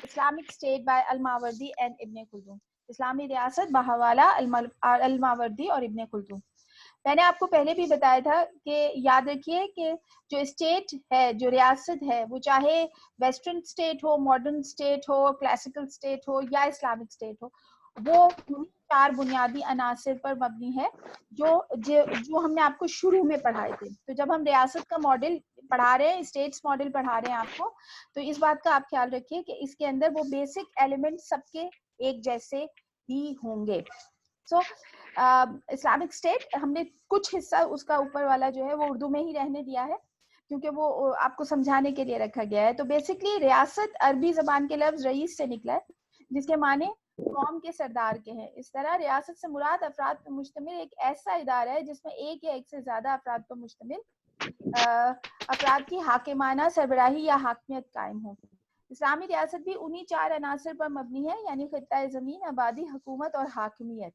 Islamic State by Al-Mawardi and Ibn Khaldun. اسلامی ریاست بحوالہ الماوردی اور ابن خلدون. میں نے آپ کو پہلے بھی بتایا تھا کہ یاد رکھیے کہ جو اسٹیٹ ہے، جو ریاست ہے، وہ چاہے ویسٹرن اسٹیٹ ہو، ماڈرن اسٹیٹ ہو، کلاسیکل اسٹیٹ ہو یا اسلامک اسٹیٹ ہو، وہ چار بنیادی عناصر پر مبنی ہے جو ہم نے آپ کو شروع میں پڑھائے تھے. تو جب ہم ریاست کا ماڈل پڑھا رہے ہیں، اسٹیٹس ماڈل پڑھا رہے ہیں آپ کو، تو اس بات کا آپ خیال رکھیے کہ اس کے اندر وہ بیسک ایلیمنٹ سب کے ایک جیسے ہی ہوں گے. سو اسلامک اسٹیٹ ہم نے کچھ حصہ اس کا اوپر والا جو ہے وہ اردو میں ہی رہنے دیا ہے کیونکہ وہ آپ کو سمجھانے کے لیے رکھا گیا ہے. تو بیسکلی ریاست عربی زبان کے لفظ رئیس سے نکلا ہے جس کے معنی قوم کے سردار کے ہیں. اس طرح ریاست سے مراد افراد پر مشتمل ایک ایسا ادارہ ہے جس میں ایک یا ایک سے زیادہ افراد پر مشتمل افراد کی حاکمانہ سربراہی یا حاکمیت قائم ہو. اسلامی ریاست بھی انہی چار عناصر پر مبنی ہے، یعنی خطہ زمین، آبادی، حکومت اور حاکمیت.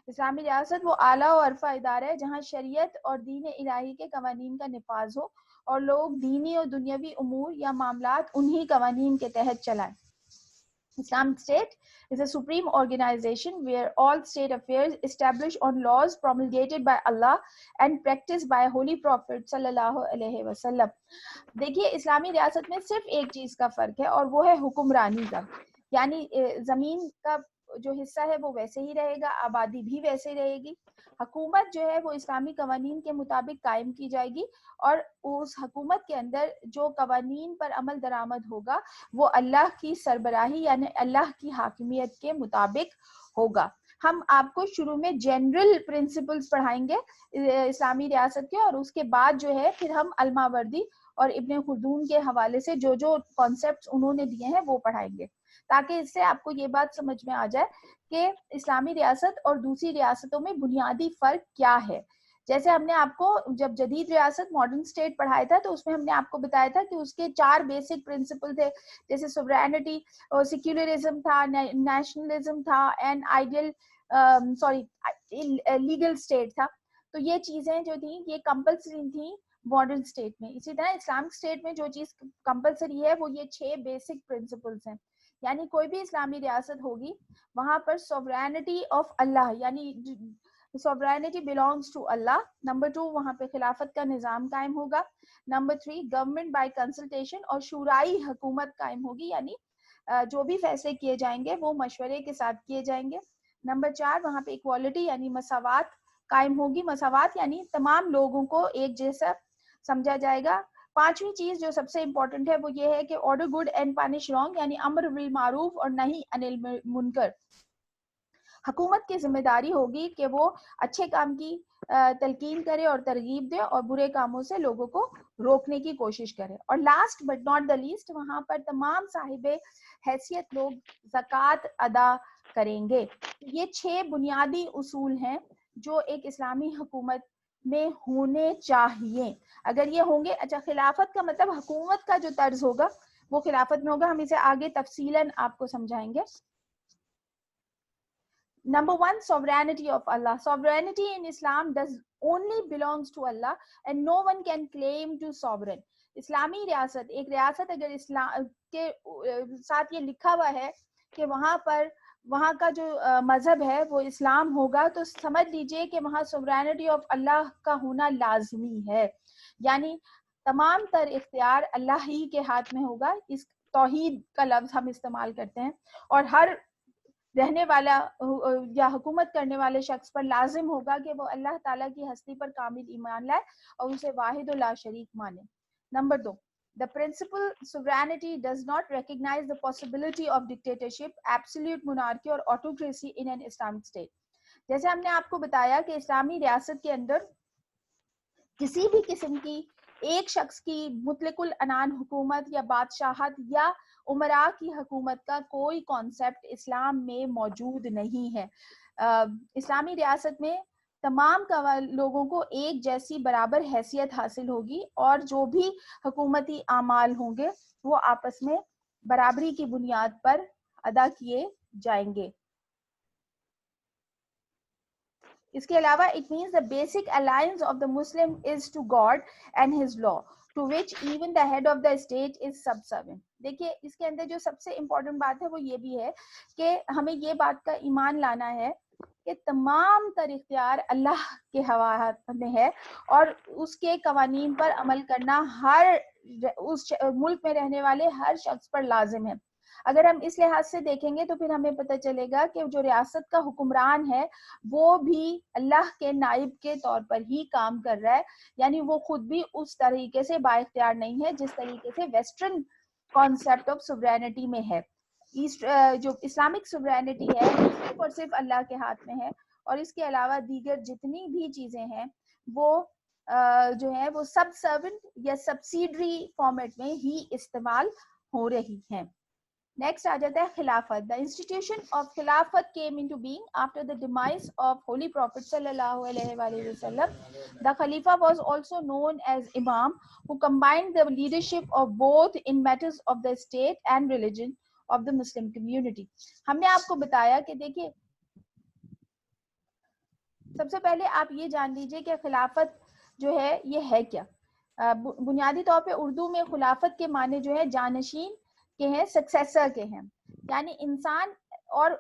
اسلامی ریاست وہ اعلیٰ و عرفہ ادارہ ہے جہاں شریعت اور دین الہی کے قوانین کا نفاذ ہو اور لوگ دینی اور دنیاوی امور یا معاملات انہی قوانین کے تحت چلائیں. Islamic State is a supreme organization where all state affairs established on laws promulgated by Allah and practiced by Holy Prophet sallallahu alaihi wasallam. دیکھیے اسلامی ریاست میں صرف ایک چیز کا فرق ہے اور وہ ہے حکمرانی کا، یعنی زمین کا جو حصہ ہے وہ ویسے ہی رہے گا، آبادی بھی ویسے ہی رہے گی، حکومت جو ہے وہ اسلامی قوانین کے مطابق قائم کی جائے گی اور اس حکومت کے اندر جو قوانین پر عمل درآمد ہوگا وہ اللہ کی سربراہی یعنی اللہ کی حاکمیت کے مطابق ہوگا. ہم آپ کو شروع میں جنرل پرنسپلز پڑھائیں گے اسلامی ریاست کے، اور اس کے بعد جو ہے پھر ہم الماوردی اور ابن خلدون کے حوالے سے جو کانسیپٹس انہوں نے دیے ہیں وہ پڑھائیں گے تاکہ اس سے آپ کو یہ بات سمجھ میں آ جائے کہ اسلامی ریاست اور دوسری ریاستوں میں بنیادی فرق کیا ہے. جیسے ہم نے آپ کو جب جدید ریاست ماڈرن اسٹیٹ پڑھایا تھا تو اس میں ہم نے آپ کو بتایا تھا کہ اس کے 4 بیسک پرنسپل تھے، جیسے سوورینٹی اور سیکولرزم تھا، نیشنلزم تھا اینڈ آئیڈیل لیگل اسٹیٹ تھا. تو یہ چیزیں جو تھیں یہ کمپلسری تھیں ماڈرن اسٹیٹ میں. اسی طرح اسلامک اسٹیٹ میں جو چیز کمپلسری ہے وہ یہ 6 بیسک پرنسپلز ہیں. یعنی کوئی بھی اسلامی ریاست ہوگی وہاں پر سوورینٹی آف اللہ یعنی sovereignty belongs to Allah. Number 2 وہاں پہ خلافت کا نظام قائم ہوگا. نمبر 3 گورنمنٹ بائی کنسلٹیشن اور شورائی حکومت قائم ہوگی، یعنی جو بھی فیصلے کیے جائیں گے وہ مشورے کے ساتھ کیے جائیں گے. نمبر 4 وہاں پہ ایکوالٹی یعنی مساوات قائم ہوگی. مساوات یعنی تمام لوگوں کو ایک جیسا سمجھا جائے گا. 5ویں چیز جو سب سے امپورٹنٹ ہے وہ یہ ہے کہ order good and punish wrong یعنی امر بالمعروف اور نہی عن المنکر. حکومت کی ذمہ داری ہوگی کہ وہ اچھے کام کی تلقین کرے اور ترغیب دے اور برے کاموں سے لوگوں کو روکنے کی کوشش کرے. اور last but not the least وہاں پر تمام صاحب حیثیت لوگ زکوٰۃ ادا کریں گے. یہ 6 بنیادی اصول ہیں جو ایک اسلامی حکومت میں ہونے چاہیے. اگر یہ ہوں گے، اچھا خلافت کا مطلب حکومت کا جو طرز ہوگا وہ خلافت میں ہوگا، ہم اسے آگے تفصیلاً آپ کو سمجھائیں گے. Number 1, sovereignty of Allah. Sovereignty in Islam does only belongs to Allah and no one can claim to sovereign. اسلامی ریاست ایک ریاست اگر اسلام کے ساتھ یہ لکھا ہوا ہے کہ وہاں کا جو مذہب ہے وہ اسلام ہوگا تو سمجھ لیجئے کہ وہاں sovereignty of اللہ کا ہونا لازمی ہے، یعنی تمام تر اختیار اللہ ہی کے ہاتھ میں ہوگا. اس توحید کا لفظ ہم استعمال کرتے ہیں اور ہر رہنے والا یا حکومت کرنے والے شخص پر لازم ہوگا کہ وہ اللہ تعالیٰ کی ہستی پر کامل ایمان لائے اور اسے واحد و لا شریک مانے. Number 2, the principal sovereignty does not recognize the possibility of dictatorship, absolute monarchy or autocracy in an Islamic state. جیسے ہم نے آپ کو بتایا کہ اسلامی ریاست کے اندر کسی بھی قسم کی ایک شخص کی مطلق العنان حکومت یا بادشاہت یا عمراء کی حکومت کا کوئی کانسیپٹ اسلام میں موجود نہیں ہے. اسلامی ریاست میں تمام لوگوں کو ایک جیسی برابر حیثیت حاصل ہوگی اور جو بھی حکومتی اعمال ہوں گے وہ آپس میں برابری کی بنیاد پر ادا کیے جائیں گے. اس کے علاوہ it means the basic alliance of the Muslim is to God and his law. to which even the head of the state is subservient. دیکھیے اس کے اندر جو سب سے امپورٹنٹ بات ہے وہ یہ بھی ہے کہ ہمیں یہ بات کا ایمان لانا ہے کہ تمام تر اختیار اللہ کے حوالے میں ہے اور اس کے قوانین پر عمل کرنا ہر اس ملک میں رہنے والے ہر شخص پر لازم ہے. اگر ہم اس لحاظ سے دیکھیں گے تو پھر ہمیں پتہ چلے گا کہ جو ریاست کا حکمران ہے وہ بھی اللہ کے نائب کے طور پر ہی کام کر رہا ہے, یعنی وہ خود بھی اس طریقے سے با اختیار نہیں ہے جس طریقے سے ویسٹرن کانسیپٹ آف سوورینٹی میں ہے. جو اسلامک سوورینٹی ہے وہ صرف اور صرف اللہ کے ہاتھ میں ہے, اور اس کے علاوہ دیگر جتنی بھی چیزیں ہیں وہ جو ہے وہ سب سرونٹ یا سبسیڈری فارمیٹ میں ہی استعمال ہو رہی ہیں. نیکسٹ آ جاتا ہے خلافت. The institution of خلافت came into being after the demise of Holy Prophet sallallahu alaihi wasallam. The Khalifa was also known as Imam, who combined the leadership of both in matters of the state and religion of the Muslim community. ہم نے آپ کو بتایا کہ دیکھیے سب سے پہلے آپ یہ جان لیجئے کہ خلافت جو ہے یہ ہے کیا. بنیادی طور پہ اردو میں خلافت کے معنی جو ہے جانشین کے ہیں, سکسیسر کے ہیں, یعنی انسان, اور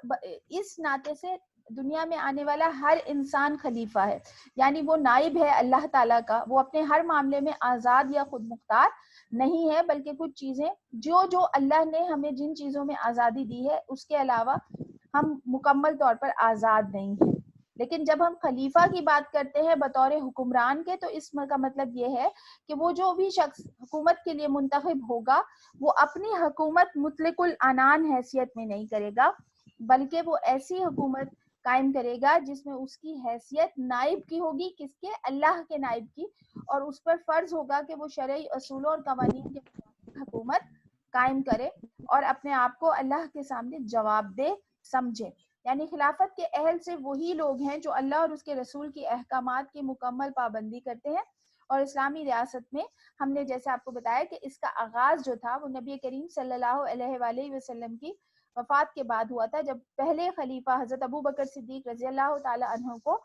اس ناطے سے دنیا میں آنے والا ہر انسان خلیفہ ہے, یعنی وہ نائب ہے اللہ تعالیٰ کا. وہ اپنے ہر معاملے میں آزاد یا خود مختار نہیں ہے, بلکہ کچھ چیزیں جو اللہ نے ہمیں جن چیزوں میں آزادی دی ہے اس کے علاوہ ہم مکمل طور پر آزاد نہیں ہیں. لیکن جب ہم خلیفہ کی بات کرتے ہیں بطور حکمران کے, تو اس کا مطلب یہ ہے کہ وہ جو بھی شخص حکومت کے لیے منتخب ہوگا وہ اپنی حکومت مطلق العنان حیثیت میں نہیں کرے گا, بلکہ وہ ایسی حکومت قائم کرے گا جس میں اس کی حیثیت نائب کی ہوگی. کس کے؟ اللہ کے نائب کی. اور اس پر فرض ہوگا کہ وہ شرعی اصولوں اور قوانین کے مطابق حکومت قائم کرے اور اپنے آپ کو اللہ کے سامنے جواب دہ سمجھے. یعنی خلافت کے اہل صرف وہی لوگ ہیں جو اللہ اور اس کے رسول کی احکامات کی مکمل پابندی کرتے ہیں. اور اسلامی ریاست میں ہم نے جیسے آپ کو بتایا کہ اس کا آغاز جو تھا وہ نبی کریم صلی اللہ علیہ وآلہ وسلم کی وفات کے بعد ہوا تھا, جب پہلے خلیفہ حضرت ابو بکر صدیق رضی اللہ تعالی عنہ کو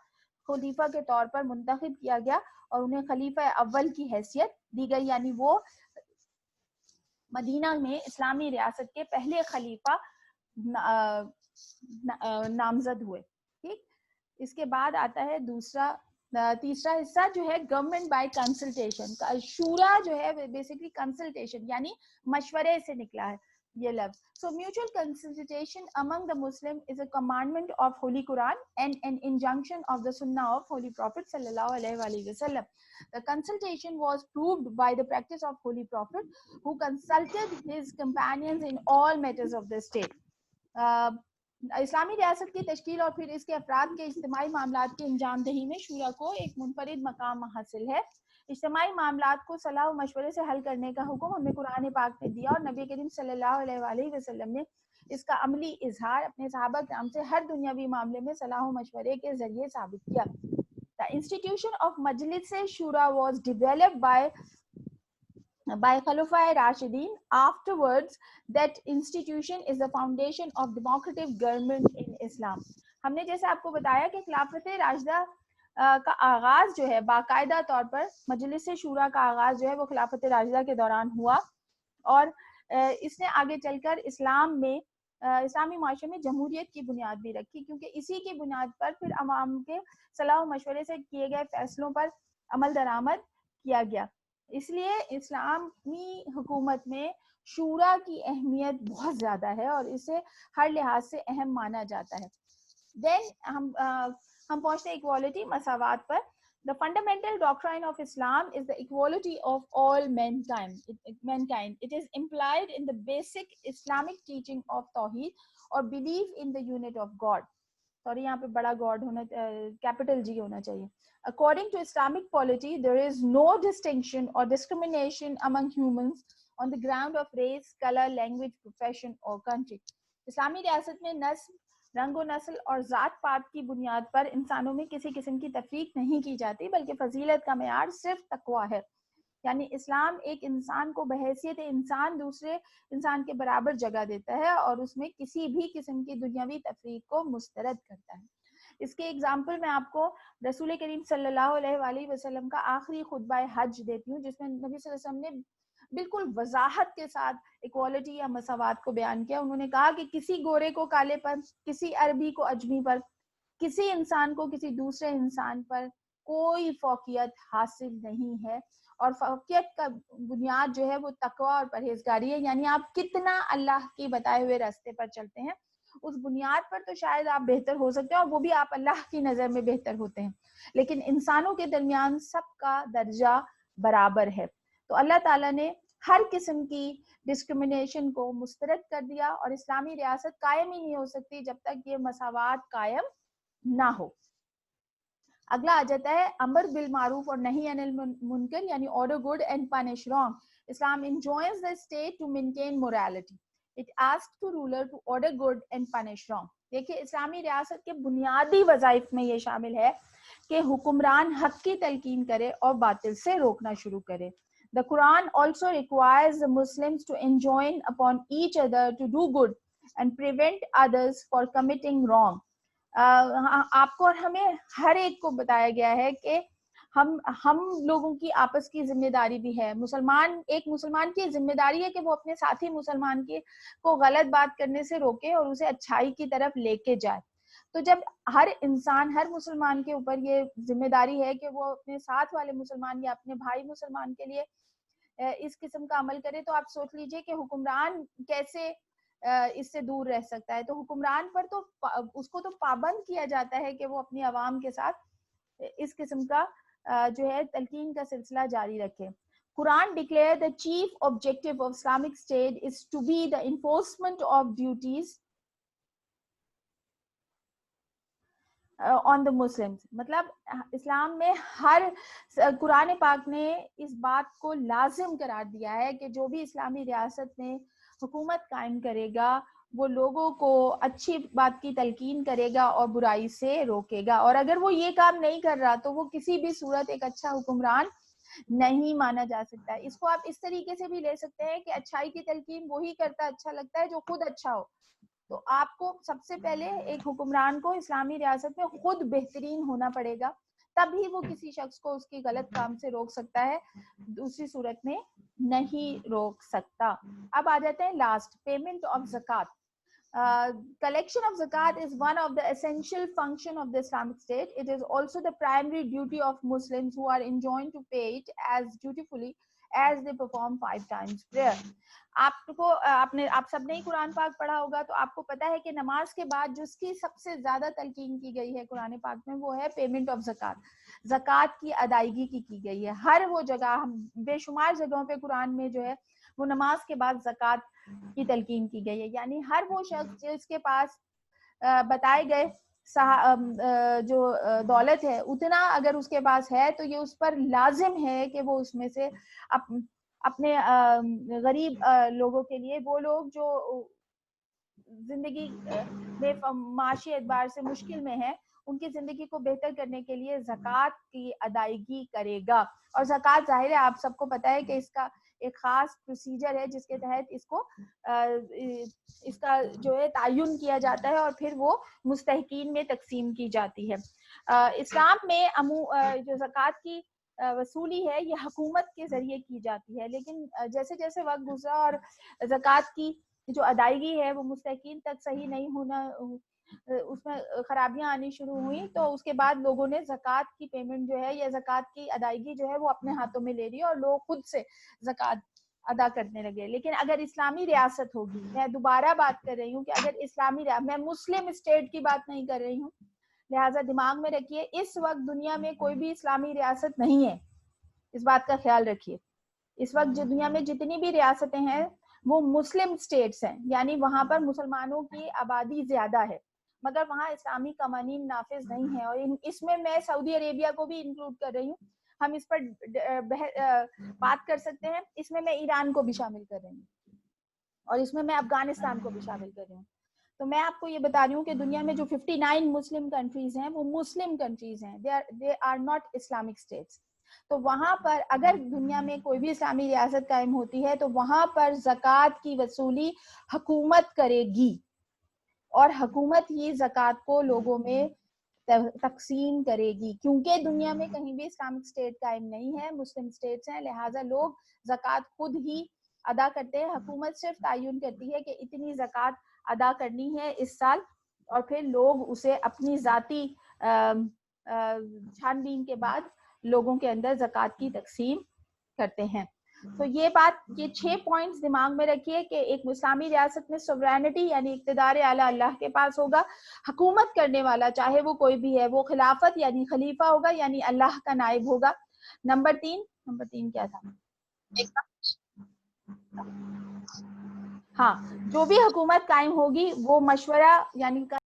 خلیفہ کے طور پر منتخب کیا گیا اور انہیں خلیفہ اول کی حیثیت دی گئی, یعنی وہ مدینہ میں اسلامی ریاست کے پہلے خلیفہ نامزد ہوئے. ٹھیک, اس کے بعد آتا ہے تیسرا حصہ جو ہے گورنمنٹ بائی کنسلٹیشن. شورا جو ہے بیسیکلی کنسلٹیشن یعنی مشورے سے نکلا ہے یہ لفظ. So mutual consultation among the Muslim is a commandment of Holy Quran and an injunction of the Sunnah of Holy Prophet sallallahu alaihi wasallam. The consultation was proved by the practice of Holy Prophet, who consulted his companions in all matters of the state. اسلامی ریاست کی تشکیل اور پھر اس کے افراد کے اجتماعی معاملات کی انجام دہی میں شورا کو ایک منفرد مقام حاصل ہے. اجتماعی معاملات کو صلاح و مشورے سے حل کرنے کا حکم ہمیں قرآن پاک نے دیا, اور نبی کریم صلی اللہ علیہ وآلہ وسلم نے اس کا عملی اظہار اپنے صحابہ کرام سے ہر دنیاوی معاملے میں صلاح و مشورے کے ذریعے ثابت کیا. The institution of Majlis Shura was developed by Khulafa'i Rashidin. Afterwards, that institution is the foundation of democratic government in Islam. ہم نے جیسے آپ کو بتایا کہ خلافت راشدہ کا آغاز جو ہے باقاعدہ طور پر مجلس شورا کا آغاز جو ہے وہ خلافت راشدہ کے دوران ہوا, اور اس نے آگے چل کر اسلامی معاشرے میں جمہوریت کی بنیاد بھی رکھی, کیونکہ اسی کی بنیاد پر پھر عوام کے صلاح و مشورے سے کیے گئے فیصلوں پر عمل درآمد کیا گیا. اس لیے اسلامی حکومت میں شورا کی اہمیت بہت زیادہ ہے اور اسے ہر لحاظ سے اہم مانا جاتا ہے. دین ہم پہنچتے ہیں ایکوالٹی, مساوات پر. The fundamental doctrine of Islam is the equality of all mankind. It is implied in the basic Islamic teaching of Tawheed or belief in the unit of God. Sorry, یہاں پہ بڑا God ہونا, capital G ہونا چاہیے. According to Islamic polity, there is no distinction or discrimination among humans on the ground of race, color, language, profession or country. اسلامی ریاست میں نسل, رنگ و نسل اور ذات پات کی بنیاد پر انسانوں میں کسی قسم کی تفریق نہیں کی جاتی, بلکہ فضیلت کا معیار صرف تقویٰ ہے. یعنی اسلام ایک انسان کو بحیثیت انسان دوسرے انسان کے برابر جگہ دیتا ہے اور اس میں کسی بھی قسم کی دنیاوی تفریق کو مسترد کرتا ہے. اس کے ایگزامپل میں آپ کو رسول کریم صلی اللہ علیہ وآلہ وسلم کا آخری خطبہ حج دیتی ہوں، جس میں نبی صلی اللہ علیہ وسلم نے بالکل وضاحت کے ساتھ ایکوالٹی یا مساوات کو بیان کیا. انہوں نے کہا کہ کسی گورے کو کالے پر، کسی عربی کو اجمی پر، کسی انسان کو کسی دوسرے انسان پر کوئی فوقیت حاصل نہیں ہے، اور فوقیت کا بنیاد جو ہے وہ تقوی اور پرہیزگاری ہے. یعنی آپ کتنا اللہ کے بتائے ہوئے راستے پر چلتے ہیں، اس بنیاد پر تو شاید آپ بہتر ہو سکتے ہیں، اور وہ بھی آپ اللہ کی نظر میں بہتر ہوتے ہیں، لیکن انسانوں کے درمیان سب کا درجہ برابر ہے. تو اللہ تعالیٰ نے ہر قسم کی ڈسکرمنیشن کو مسترد کر دیا، اور اسلامی ریاست قائم ہی نہیں ہو سکتی جب تک یہ مساوات قائم نہ ہو. اگلا آ جاتا ہے امر بالمعروف اور نہی عن المنکر، یعنی order good and punish wrong. Islam enjoins the state to maintain morality. It asks the ruler to order good and punish wrong. دیکھیے اسلامی ریاست کے بنیادی وظائف میں یہ شامل ہے کہ حکمران حق کی تلقین کرے اور باطل سے روکنا شروع کرے. The Quran also requires the Muslims to enjoin upon each other to do good and prevent others for committing wrong. آپ کو اور ہمیں ہر ایک کو بتایا گیا ہے کہ ہم لوگوں کی آپس کی ذمہ داری بھی ہے. ایک مسلمان کی ذمہ داری ہے کہ وہ اپنے ساتھی مسلمان کو غلط بات کرنے سے روکے اور اسے اچھائی کی طرف لے کے جائے. تو جب ہر انسان، ہر مسلمان کے اوپر یہ ذمہ داری ہے کہ وہ اپنے ساتھ والے مسلمان یا اپنے بھائی مسلمان کے لیے اس قسم کا عمل کرے، تو آپ سوچ لیجئے کہ حکمران کیسے اس سے دور رہ سکتا ہے. تو حکمران پر تو اس کو تو پابند کیا جاتا ہے کہ وہ اپنی عوام کے ساتھ اس قسم کا جو ہے تلقین کا سلسلہ جاری رکھے. قرآن declare the chief objective of Islamic State is to be the enforcement of duties on the Muslims. مطلب اسلام میں قرآن پاک نے اس بات کو لازم قرار دیا ہے کہ جو بھی اسلامی ریاست میں حکومت قائم کرے گا وہ لوگوں کو اچھی بات کی تلقین کرے گا اور برائی سے روکے گا، اور اگر وہ یہ کام نہیں کر رہا تو وہ کسی بھی صورت ایک اچھا حکمران نہیں مانا جا سکتا. اس کو آپ اس طریقے سے بھی لے سکتے ہیں کہ اچھائی کی تلقین وہی کرتا اچھا لگتا ہے جو خود اچھا ہو. تو آپ کو سب سے پہلے ایک حکمران کو اسلامی ریاست میں خود بہترین ہونا پڑے گا، تب ہی وہ کسی شخص کو اس کی غلط کام سے روک سکتا ہے، دوسری صورت میں نہیں روک سکتا. اب آ جاتے ہیں لاسٹ، پیمنٹ آف زکات. Collection of zakat is one of the essential function of the Islamic State. It is also the primary duty of Muslims who are enjoined to pay it as dutifully as they perform 5 times prayer. آپ سب نے ہی قرآن پاک پڑھا ہوگا تو آپ کو پتا ہے کہ نماز کے بعد جس کی سب سے زیادہ تلقین کی گئی ہے قرآن پاک میں وہ ہے پیمنٹ آف زکات. زکات کی ادائیگی کی گئی ہے. ہر وہ جگہ، بے شمار جگہوں پہ قرآن میں جو ہے وہ نماز کے بعد زکات کی تلقین کی گئی ہے. یعنی ہر وہ شخص جس کے پاس بتائے گئے جو دولت ہے اتنا اگر اس کے پاس ہے تو یہ اس پر لازم ہے کہ وہ اس میں سے اپنے غریب لوگوں کے لیے، وہ لوگ جو زندگی میں معاشی اعتبار سے مشکل میں ہیں، ان کی زندگی کو بہتر کرنے کے لیے زکوٰۃ کی ادائیگی کرے گا. اور زکوٰۃ ظاہر ہے آپ سب کو پتہ ہے کہ اس کا ایک خاص پروسیجر ہے جس کے تحت اس کا جو ہے تعین کیا جاتا ہے اور پھر وہ مستحقین میں تقسیم کی جاتی ہے. اسلام میں جو زکوٰۃ کی وصولی ہے یہ حکومت کے ذریعے کی جاتی ہے، لیکن جیسے جیسے وقت گزرا اور زکوٰۃ کی جو ادائیگی ہے وہ مستحقین تک صحیح نہیں ہونا، اس میں خرابیاں آنی شروع ہوئیں، تو اس کے بعد لوگوں نے زکوٰۃ کی پیمنٹ جو ہے یا زکوٰۃ کی ادائیگی جو ہے وہ اپنے ہاتھوں میں لے لی اور لوگ خود سے زکوٰۃ ادا کرنے لگے. لیکن اگر اسلامی ریاست ہوگی، میں دوبارہ بات کر رہی ہوں کہ اگر اسلامی میں مسلم اسٹیٹ کی بات نہیں کر رہی ہوں، لہٰذا دماغ میں رکھیے اس وقت دنیا میں کوئی بھی اسلامی ریاست نہیں ہے، اس بات کا خیال رکھیے. اس وقت جو دنیا میں جتنی بھی ریاستیں ہیں وہ مسلم اسٹیٹس ہیں، یعنی وہاں پر مسلمانوں کی آبادی زیادہ ہے مگر وہاں اسلامی قوانین نافذ نہیں ہیں. اور اس میں سعودی عربیہ کو بھی انکلوڈ کر رہی ہوں، ہم اس پر بات کر سکتے ہیں. اس میں ایران کو بھی شامل کر رہی ہوں اور اس میں افغانستان کو بھی شامل کر رہی ہوں. تو میں آپ کو یہ بتا رہی ہوں کہ دنیا میں جو 59 مسلم کنٹریز ہیں وہ مسلم کنٹریز ہیں، they are not Islamic states. تو وہاں پر اگر دنیا میں کوئی بھی اسلامی ریاست قائم ہوتی ہے تو وہاں پر زکوٰۃ کی وصولی حکومت کرے گی اور حکومت ہی زکوٰۃ کو لوگوں میں تقسیم کرے گی. کیونکہ دنیا میں کہیں بھی اسلامک اسٹیٹ قائم نہیں ہے, مسلم اسٹیٹس ہیں, لہٰذا لوگ زکوٰۃ خود ہی ادا کرتے ہیں. حکومت صرف تعین کرتی ہے کہ اتنی زکوٰۃ ادا کرنی ہے اس سال, اور پھر لوگ اسے اپنی ذاتی چھان بین کے بعد لوگوں کے اندر زکوٰۃ کی تقسیم کرتے ہیں. تو یہ بات, یہ 6 پوائنٹس دماغ میں رکھیے کہ ایک اسلامی ریاست میں سورینٹی یعنی اقتدار اعلیٰ اللہ کے پاس ہوگا. حکومت کرنے والا چاہے وہ کوئی بھی ہے, وہ خلافت یعنی خلیفہ ہوگا, یعنی اللہ کا نائب ہوگا. نمبر 3 کیا تھا؟ ہاں, جو بھی حکومت قائم ہوگی وہ مشورہ یعنی